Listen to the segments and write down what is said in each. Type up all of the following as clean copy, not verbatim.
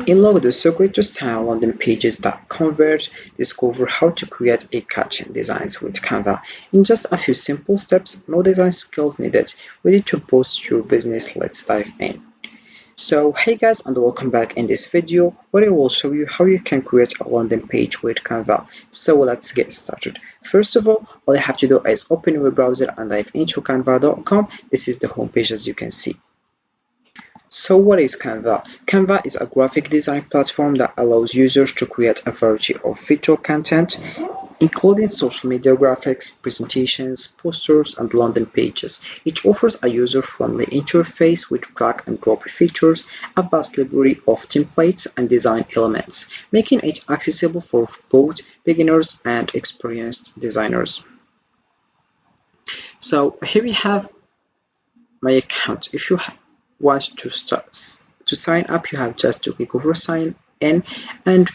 Unlock the secret to style landing pages that convert. Discover how to create a catchy designs with Canva in just a few simple steps. No design skills needed. Ready to boost your business? Let's dive in. So hey guys, and welcome back in this video where I will show you how you can create a landing page with Canva. So let's get started. First of all you have to do is open your browser and dive into canva.com. This is the homepage as you can see. So what is Canva? Canva is a graphic design platform that allows users to create a variety of visual content, including social media graphics, presentations, posters, and landing pages. It offers a user-friendly interface with drag-and-drop features, a vast library of templates and design elements, making it accessible for both beginners and experienced designers. So here we have my account. If you want to sign up, you have just to click over sign in, and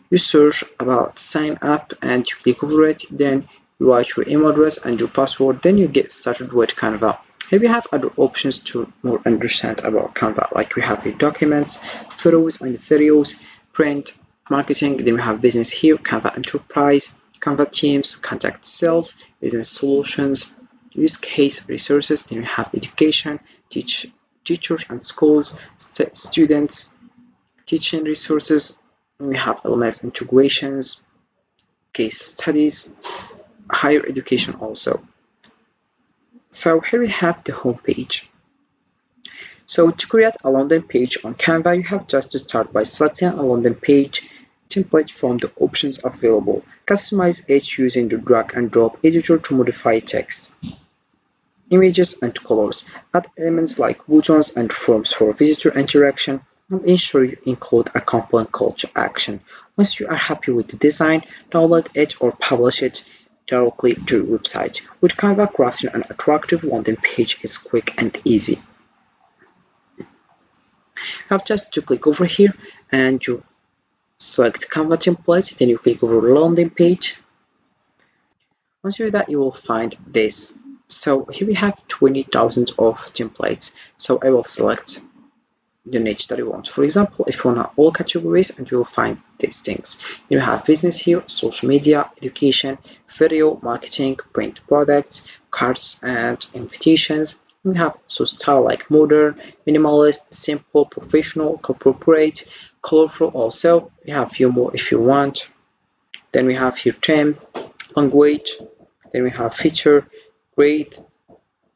you search about sign up and you click over it. Then you write your email address and your password. Then you get started with Canva. Here we have other options to more understand about Canva, like we have your documents, photos and videos, print, marketing. Then we have business here, Canva Enterprise, Canva Teams, contact sales, business solutions, use case resources. Then we have education, teachers and schools, students, teaching resources. We have LMS integrations, case studies, higher education also. So here we have the home page. So to create a landing page on Canva, you have just to start by selecting a landing page template from the options available. Customize it using the drag and drop editor to modify text, images and colors. Add elements like buttons and forms for visitor interaction, and ensure you include a compelling call to action. Once you are happy with the design, download it or publish it directly to your website. With Canva, crafting an attractive landing page is quick and easy. You have just to click over here and you select Canva template, then you click over landing page. Once you do that, you will find this. So here we have 20,000 of templates. So I will select the niche that you want. For example, if you want all categories, and you will find these things. Then you have business here, social media, education, video, marketing, print products, cards and invitations. We have also style like modern, minimalist, simple, professional, corporate, colorful also. We have few more if you want. Then we have here theme, language, then we have feature, grade,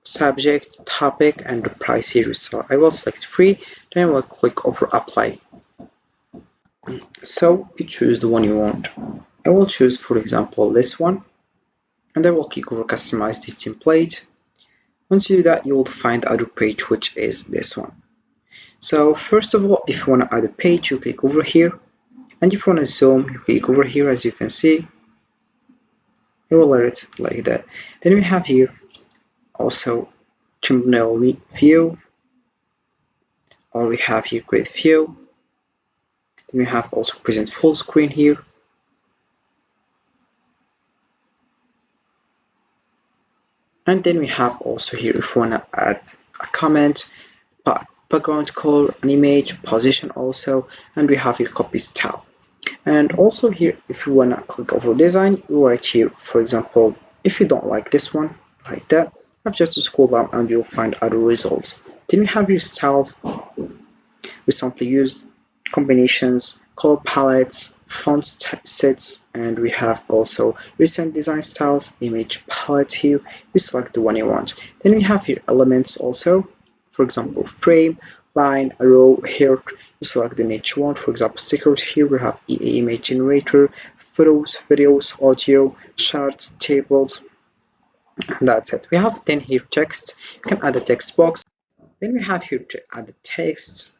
subject, topic, and the price here. So I will select free, then I will click over apply. So you choose the one you want. I will choose, for example, this one, and I will click over customize this template. Once you do that, you will find the other page, which is this one. So first of all, if you want to add a page, you click over here, and if you want to zoom, you click over here. As you can see, I will let it like that. Then we have here also thumbnail view, or we have here grid view. Then we have also present full screen here. And then we have also here if you want to add a comment, background color, an image, position also, and we have here copy style. And also here if you want to click over design, you write here, for example, if you don't like this one like that, you have just to scroll down and you'll find other results. Then we have your styles, recently used, combinations, color palettes, font sets, and we have also recent design styles, image palette here. You select the one you want. Then we have here elements also, for example, frame, line, arrow, here. You select the niche one, for example, stickers. Here we have EA image generator, photos, videos, audio, charts, tables, and that's it. We have then here text. You can add a text box. Then we have here to add the text.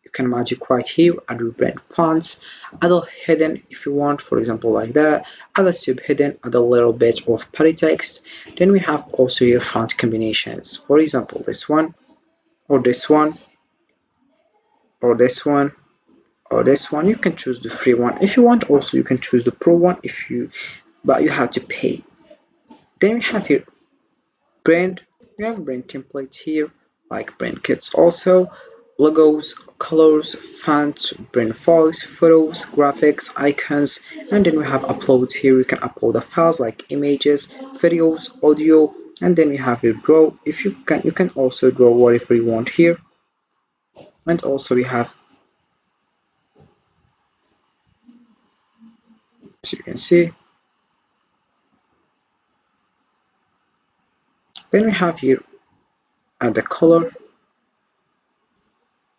You can magic right here, add your brand fonts, add a hidden if you want, for example like that, add a sub hidden, add a little bit of party text. Then we have also your font combinations, for example this one, or this one, or this one, or this one. You can choose the free one if you want. Also you can choose the pro one but you have to pay. Then we have here brand. We have brand templates here, like brand kits also, logos, colors, fonts, print files, photos, graphics, icons, and then we have uploads here. You can upload the files like images, videos, audio, and then we have your draw. If you can also draw whatever you want here. And also we have, as you can see, then we have here the color,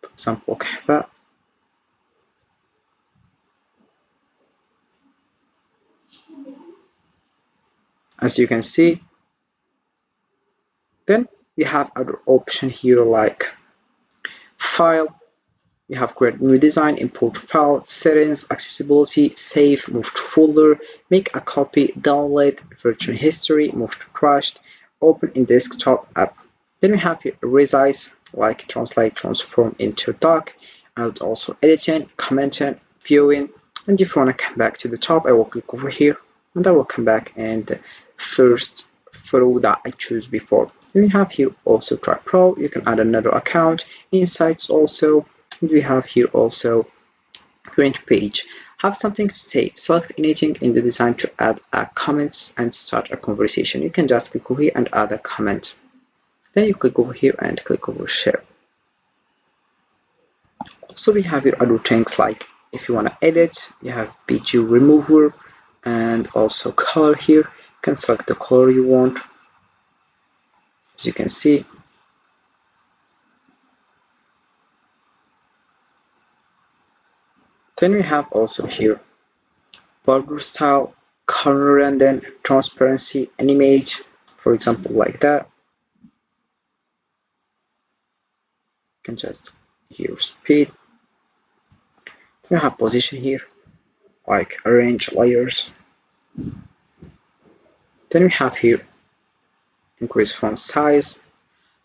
for example Canva. As you can see, then we have other option here like file. We have create new design, import file, settings, accessibility, save, move to folder, make a copy, download, version history, move to trashed, open in desktop app. Then we have here resize, like translate, transform into doc, and also editing, commenting, viewing. And if you want to come back to the top, I will click over here and I will come back and the first photo that I choose before. Then we have here also Track Pro. You can add another account, insights also. And we have here also print page. Have something to say. Select anything in the design to add a comment and start a conversation. You can just click over here and add a comment. Then you click over here and click over share. Also we have here other things like if you want to edit, you have PG remover and also color here. You can select the color you want. As you can see, then we have also here border style, color, and then transparency and image, for example like that. You can just here speed. Then we have position here, like arrange layers. Then we have here increase font size,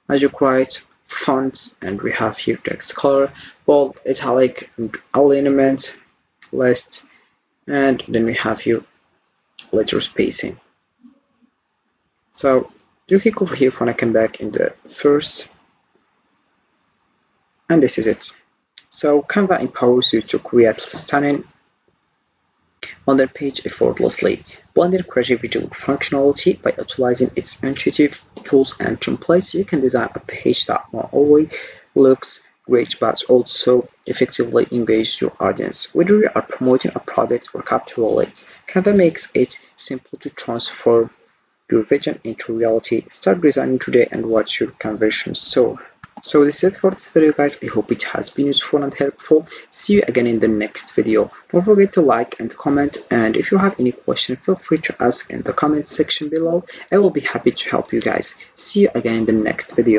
magic right, font, and we have here text color, bold, italic, and alignment, list, and then we have here letter spacing. So you click over here when I come back in the first, and this is it. So Canva empowers you to create stunning on their page effortlessly. Blend their creativity with functionality by utilizing its intuitive tools and templates. You can design a page that not only looks great but also effectively engages your audience. Whether you are promoting a product or capturing leads, Canva makes it simple to transform your vision into reality. Start designing today and watch your conversions soar. So this is it for this video, guys. I hope it has been useful and helpful. See you again in the next video. Don't forget to like and comment, and if you have any question, feel free to ask in the comment section below. I will be happy to help you guys. See you again in the next video.